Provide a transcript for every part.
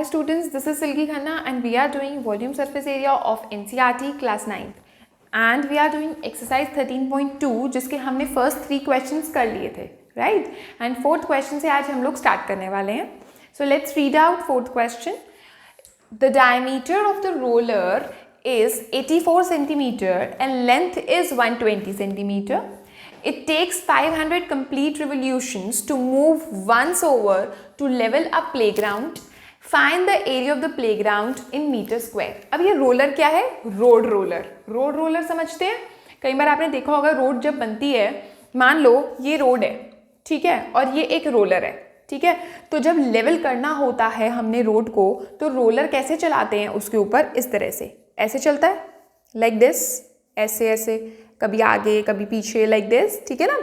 Hi students, this is Silki Khanna and we are doing volume surface area of NCERT class 9th and we are doing exercise 13.2 जिसके हमने first 3 questions कर लिए थे, right? And fourth question से आज हम लोग start करने वाले हैं. So let's read out fourth question. The diameter of the roller is 84 centimeter and length is 120 centimeter. It takes 500 complete revolutions to move once over to level a playground. Find the area of the playground in meter square. अब ये roller क्या है? Road roller. Road roller समझते हैं? कई बार आपने देखा होगा रोड जब बनती है, मान लो ये रोड है, ठीक है, और ये एक रोलर है, ठीक है. तो जब लेवल करना होता है हमने रोड को, तो रोलर कैसे चलाते हैं उसके ऊपर? इस तरह से, ऐसे चलता है, लाइक दिस, ऐसे ऐसे, कभी आगे कभी पीछे, लाइक दिस, ठीक है ना.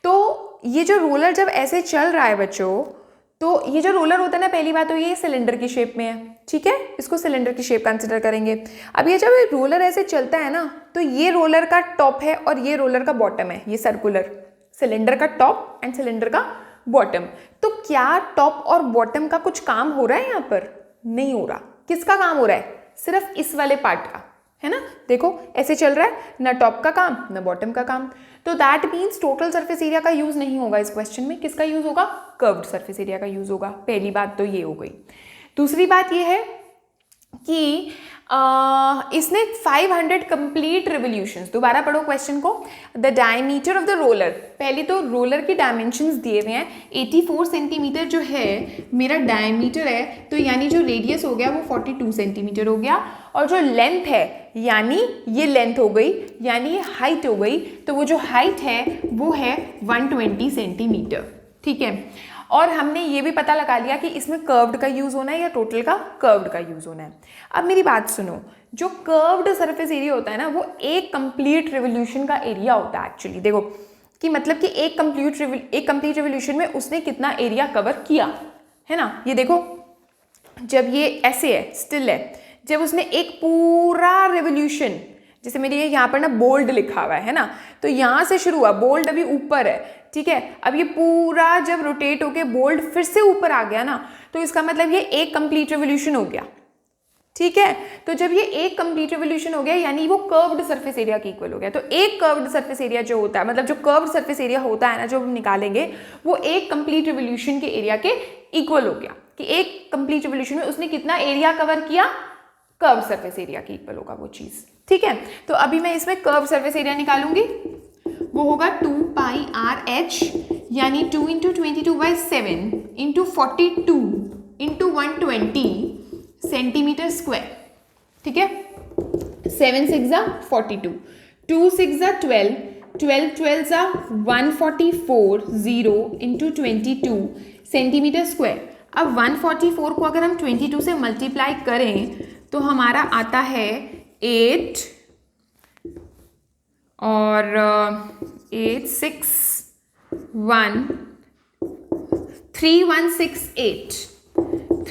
तो ये जो रोलर जब ऐसे चल रहा है बच्चों, तो ये जो रोलर होता है ना, पहली बात तो ये सिलेंडर की शेप में है, ठीक है, इसको सिलेंडर की शेप कंसिडर करेंगे. अब ये जब रोलर ऐसे चलता है ना, तो ये रोलर का टॉप है और ये रोलर का बॉटम है, ये सर्कुलर, सिलेंडर का टॉप एंड सिलेंडर का बॉटम. तो क्या टॉप और बॉटम का कुछ काम हो रहा है यहाँ पर? नहीं हो रहा. किसका काम हो रहा है? सिर्फ इस वाले पार्ट का, है ना. देखो ऐसे चल रहा है, ना टॉप का काम ना बॉटम का काम. तो that means total surface area का यूज नहीं होगा इस क्वेश्चन में. किसका यूज होगा? कर्व्ड सरफेस एरिया का यूज होगा. पहली बात तो ये हो गई. दूसरी बात ये है कि इसने 500 कंप्लीट रिवोल्यूशंस. दोबारा पढ़ो क्वेश्चन को. The diameter of the roller, पहले तो रोलर की डायमेंशंस दिए हुए हैं. 84 सेंटीमीटर जो है मेरा डायमीटर है, तो यानी जो रेडियस हो गया वो 42 सेंटीमीटर हो गया, और जो लेंथ है यानी ये लेंथ हो गई, यानी ये हाइट हो गई, तो वो जो हाइट है वो है 120 सेंटीमीटर, ठीक है. और हमने ये भी पता लगा लिया कि इसमें कर्व्ड का यूज़ होना है या टोटल का कर्व्ड का यूज़ होना है. अब मेरी बात सुनो, जो कर्व्ड सरफेस एरिया होता है ना, वो एक कंप्लीट रिवोल्यूशन का एरिया होता है एक्चुअली. देखो कि मतलब कि एक कंप्लीट रिवोल्यूशन में उसने कितना एरिया कवर किया, है ना. ये देखो जब ये ऐसे है, स्टिल है, जब उसने एक पूरा रिवोल्यूशन, जैसे मेरी ये यहाँ पर ना बोल्ड लिखा हुआ है ना, तो यहाँ से शुरू हुआ, बोल्ड अभी ऊपर है, ठीक है. अब ये पूरा जब रोटेट होके बोल्ड फिर से ऊपर आ गया ना, तो इसका मतलब ये एक कंप्लीट रिवोल्यूशन हो गया, ठीक है. तो जब ये एक कंप्लीट रिवोल्यूशन हो गया, यानी वो कर्व्ड सरफेस एरिया के इक्वल हो गया. तो एक कर्व्ड सरफेस एरिया जो होता है, मतलब जो कर्व्ड सरफेस एरिया होता है ना, जो हम निकालेंगे, वो एक कंप्लीट रिवोल्यूशन के एरिया के इक्वल हो गया. कि एक कंप्लीट रिवोल्यूशन में उसने कितना एरिया कवर किया, कर्व सरफेस एरिया की इक्वल होगा वो चीज, ठीक है. तो अभी मैं इसमें कर्व सरफेस एरिया निकालूंगी, वो होगा 2 पाई आर एच, यानी 2 into 22/7 into 42 into 120 centimetre square, ठीक है. 7 6 जा 42, 2 6 जा 12, 12 12 जा 144, 0 इंटू 22 सेंटीमीटर स्क्वायर. अब 144 को अगर हम 22 से मल्टीप्लाई करें तो हमारा आता है 8 और 8 6 1 3168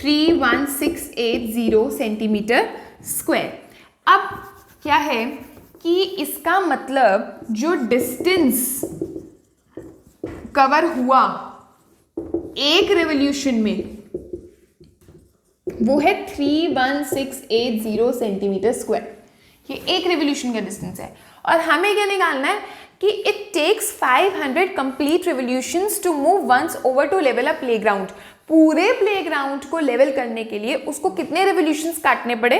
31680 सेंटीमीटर स्क्वायर. अब क्या है कि इसका मतलब जो डिस्टेंस कवर हुआ एक रेवोल्यूशन में, वो है 31680 सेंटीमीटर स्क्वायर. ये एक रेवोल्यूशन का डिस्टेंस है. और हमें क्या निकालना है कि it takes 500 complete revolutions to move once over to level a playground. पूरे प्लेग्राउंड को लेवल करने के लिए उसको कितने रिवोल्यूशंस काटने पड़े?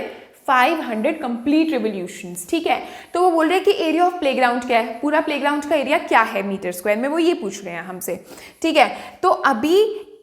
500 कंप्लीट रिवोल्यूशंस, ठीक है. तो वो बोल रहे हैं कि एरिया ऑफ प्लेग्राउंड क्या है, पूरा प्लेग्राउंड का एरिया क्या है मीटर स्क्वायर में, वो ये पूछ रहे हैं हमसे, ठीक है. तो अभी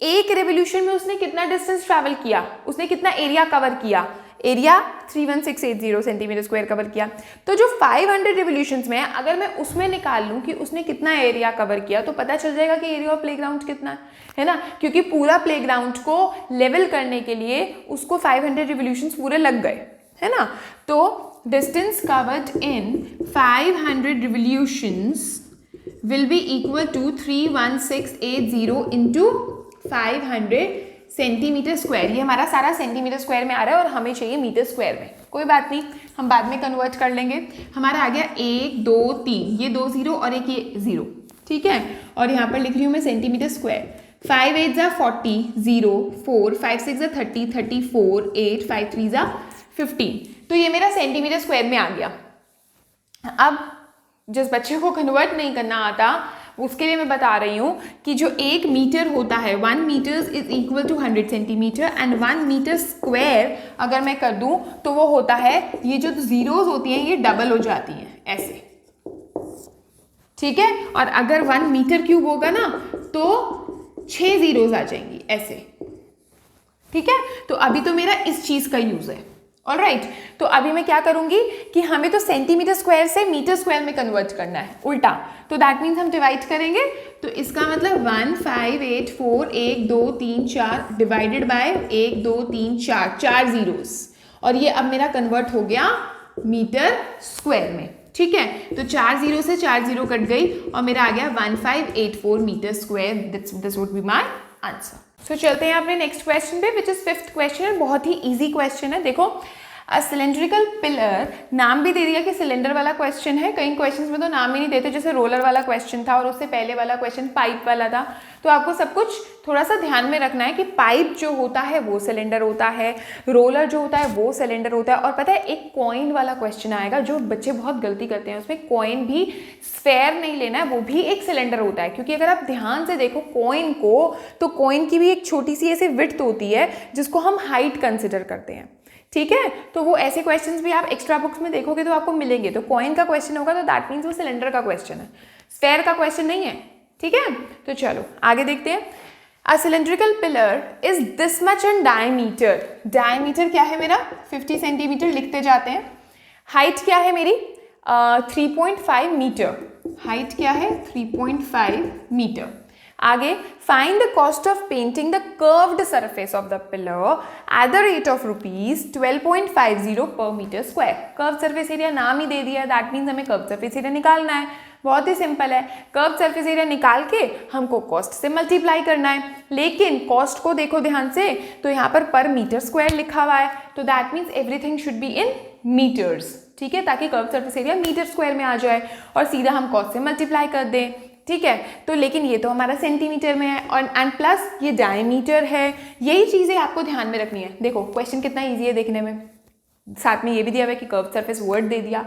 एक रेवोल्यूशन में उसने कितना डिस्टेंस ट्रैवल किया, उसने कितना एरिया कवर किया? एरिया 31680 सेंटीमीटर स्क्वायर कवर किया. तो जो 500 रिवोल्यूशंस में है, अगर मैं उसमें निकाल लूँ कि उसने कितना एरिया कवर किया, तो पता चल जाएगा कि एरिया ऑफ प्लेग्राउंड कितना है ना. क्योंकि पूरा प्लेग्राउंड को लेवल करने के लिए उसको 500 रिवोल्यूशंस पूरे लग गए, है ना. तो distance covered in 500 revolutions will be equal to 31680 into 500 centimetre square. ये हमारा सारा सेंटीमीटर स्क्वायर में आ रहा है और हमें चाहिए मीटर स्क्वायर में. कोई बात नहीं, हम बाद में कन्वर्ट कर लेंगे. हमारा आ गया 1 2 3, ये 2 0 और एक ये 0, ठीक है. और यहाँ पर लिख रही हूँ मैं सेंटीमीटर स्क्वायर. 5 8 ज़ा 40, 0 4 5 6 ज़ा 30, 34 8 5 3 ज़ा 15। तो ये मेरा सेंटीमीटर स्क्वायर में आ गया। अब जिस बच्चे को कन्वर्ट नहीं करना आता उसके लिए मैं बता रही हूँ कि जो 1 मीटर होता है, 1 metre is equal to 100 centimetre and 1 metre square अगर मैं कर दूँ तो वो होता है, ये जो जीरोज होती हैं ये डबल हो जाती हैं ऐसे, ठीक है। और अगर 1 मीटर क्यूब होगा ना तो 6 जीरोज आ जाएंगी ऐसे, ठीक है। तो अभी तो मेरा इस चीज़ का यूज़ है, ऑलराइट। तो अभी मैं क्या करूंगी कि हमें तो सेंटीमीटर स्क्वायर से मीटर स्क्वायर में कन्वर्ट करना है उल्टा, तो दैट मीन्स हम डिवाइड करेंगे। तो इसका मतलब 1 5 8 4 1 2 3 4 डिवाइडेड बाय 1 2 3 4, 4 जीरोस, और ये अब मेरा कन्वर्ट हो गया मीटर स्क्वायर में, ठीक है। तो 4 जीरो से 4 जीरो कट गई और मेरा आ गया 1584 metre square. This would be my answer. So चलते हैं अपने नेक्स्ट क्वेश्चन पे, विच इज 5th क्वेश्चन। बहुत ही इजी क्वेश्चन है। देखो, अ सिलेंड्रिकल पिलर, नाम भी दे दिया कि सिलेंडर वाला क्वेश्चन है। कई क्वेश्चंस में तो नाम ही नहीं देते, जैसे रोलर वाला क्वेश्चन था और उससे पहले वाला क्वेश्चन पाइप वाला था। तो आपको सब कुछ थोड़ा सा ध्यान में रखना है कि पाइप जो होता है वो सिलेंडर होता है, रोलर जो होता है वो सिलेंडर होता है। और पता है एक कॉइन वाला क्वेश्चन आएगा जो बच्चे बहुत गलती करते हैं, उसमें कॉइन भी स्फेयर नहीं लेना है, वो भी एक सिलेंडर होता है। क्योंकि अगर आप ध्यान से देखो कॉइन को, तो कॉइन की भी एक छोटी सी ऐसे विड्थ होती है जिसको हम हाइट कंसिडर करते हैं, ठीक है। तो वो ऐसे क्वेश्चंस भी आप एक्स्ट्रा बुक्स में देखोगे तो आपको मिलेंगे। तो कॉइन का क्वेश्चन होगा तो दैट मीन्स वो सिलेंडर का क्वेश्चन है, स्फेयर का क्वेश्चन नहीं है, ठीक है। तो चलो आगे देखते हैं। A cylindrical pillar is this much in diameter. Diameter क्या है मेरा? 50 सेंटीमीटर लिखते जाते हैं। हाइट क्या है मेरी? 3.5 मीटर। हाइट क्या है? 3.5 मीटर। आगे, find the cost of painting the curved surface of the pillar at the rate of ₹12.50 per metre square. Curve surface area नाम ही दे दिया है, दैट मीन्स हमें कर्व सरफेस एरिया निकालना है। बहुत ही सिंपल है, कर्व सरफेस एरिया निकाल के हमको कॉस्ट से मल्टीप्लाई करना है। लेकिन कॉस्ट को देखो ध्यान से, तो यहाँ पर मीटर स्क्वायर लिखा हुआ है, तो that means everything should be in metres, ठीक है, ताकि curve surface area metre square में आ जाए और सीधा हम कॉस्ट से मल्टीप्लाई कर दें, ठीक है। तो लेकिन ये तो हमारा सेंटीमीटर में है और एंड प्लस ये डायमीटर है। यही चीज़ें आपको ध्यान में रखनी है। देखो क्वेश्चन कितना इजी है देखने में, साथ में ये भी दिया हुआ है कि कर्व सरफेस वर्ड दे दिया,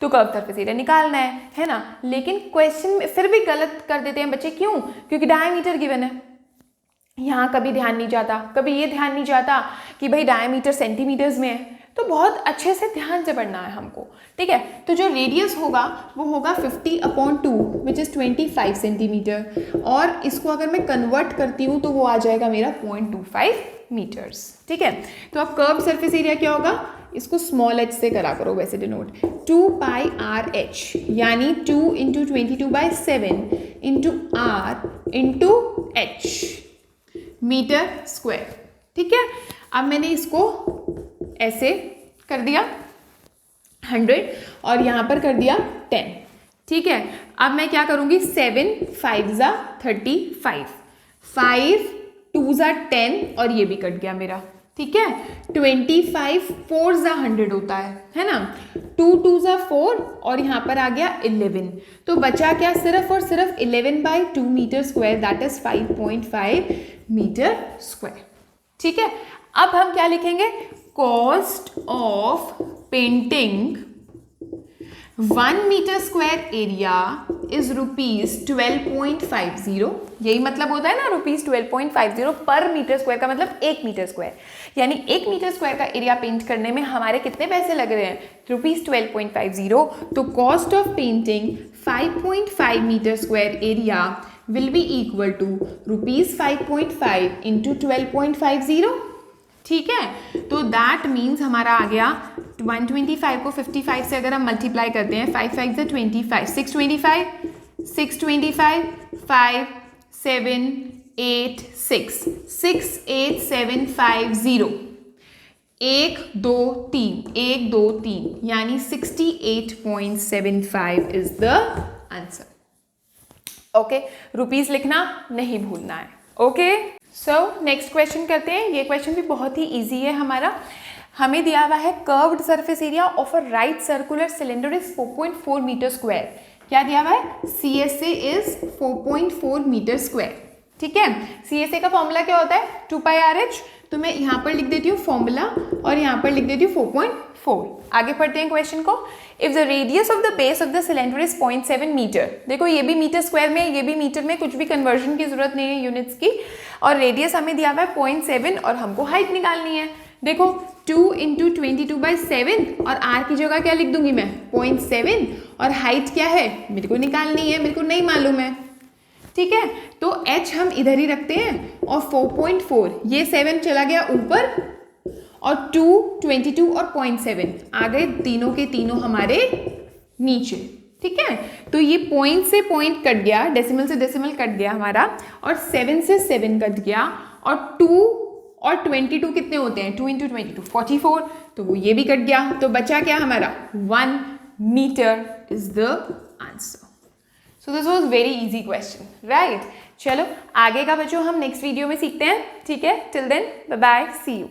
तो कर्व सरफेस एरिया निकालना है ना। लेकिन क्वेश्चन में फिर भी गलत कर देते हैं बच्चे, क्यों? क्योंकि डायमीटर गिवन है। यहाँ कभी ध्यान नहीं जाता, कभी ये ध्यान नहीं जाता कि भाई डायमीटर सेंटीमीटर्स में है। तो बहुत अच्छे से ध्यान से पढ़ना है हमको, ठीक है। तो जो रेडियस होगा वो होगा 50/2 विच इज़ 25 सेंटीमीटर, और इसको अगर मैं कन्वर्ट करती हूँ तो वो आ जाएगा मेरा 0.25 मीटर्स, ठीक है। तो अब कर्व सरफेस एरिया क्या होगा? इसको स्मॉल h से करा करो वैसे डिनोट, 2πRh, यानी 2 × 22/7 × R × h मीटर स्क्वायर, ठीक है। अब मैंने इसको ऐसे कर दिया 100 और यहाँ पर कर दिया 10, ठीक है। अब मैं क्या करूँगी? 7 5 ज़ा 35, 5 2 ज़ा 10 और ये भी कट गया मेरा, ठीक है। 25 4 ज़ा 100 होता है ना। 2 2 ज़ा 4 और यहाँ पर आ गया 11, तो बचा क्या? सिर्फ और सिर्फ 11/2 metre square, that is 5.5 metre square, ठीक है। अब हम क्या लिखेंगे? Cost of painting 1 metre square area is ₹12.50। यही मतलब होता है ना, ₹12.50 पर मीटर स्क्वायर का मतलब 1 मीटर स्क्वायर, यानी 1 मीटर स्क्वायर का एरिया पेंट करने में हमारे कितने पैसे लग रहे हैं? ₹12.50। तो cost of painting 5.5 metre square area will be equal to ₹5.5 × 12.50, ठीक है। तो दैट मीन्स हमारा आ गया 125 को 55 से अगर हम मल्टीप्लाई करते हैं, 5 5 से 25, 625 625 5 7 8 6 68750 1 2 3 1 2 3 यानी 68.75 is the answer. Okay, rupees लिखना नहीं भूलना है। ओके, सो नेक्स्ट क्वेश्चन करते हैं। ये क्वेश्चन भी बहुत ही इजी है हमारा। हमें दिया हुआ है curved surface area of a right circular cylinder is 4.4 metre square. क्या दिया हुआ है? CSA इज 4.4 मीटर स्क्वायर, ठीक है। CSA का फॉर्मूला क्या होता है 2πRH, तो मैं यहाँ पर लिख देती हूँ फॉर्मूला और यहाँ पर लिख देती हूँ 4.4। आगे पढ़ते हैं क्वेश्चन को। If the radius of the base of the cylinder is 0.7 metre, देखो ये भी मीटर स्क्वायर में, ये भी मीटर में, कुछ भी कन्वर्जन की जरूरत नहीं है यूनिट्स की, और रेडियस हमें दिया हुआ है 0.7 और हमको हाइट निकालनी है। देखो 2 × 22/7 और r की जगह क्या लिख दूंगी मैं 0.7 और हाइट क्या है मेरे को निकालनी है, मेरे को नहीं मालूम है, ठीक है। तो h हम इधर ही रखते हैं और 4.4, ये 7 चला गया ऊपर और 2, 22 और 0.7 आ गए, तीनों के तीनों हमारे नीचे, ठीक है। तो ये पॉइंट से पॉइंट कट गया, डेसिमल से डेसिमल कट गया हमारा, और 7 से 7 कट गया, और 2 और 22 कितने होते हैं 2 × 22 44, तो वो ये भी कट गया, तो बचा क्या हमारा 1 metre is the answer. So this was very easy question, right. चलो आगे का बच्चों हम नेक्स्ट वीडियो में सीखते हैं, ठीक है। Till then bye bye, see you.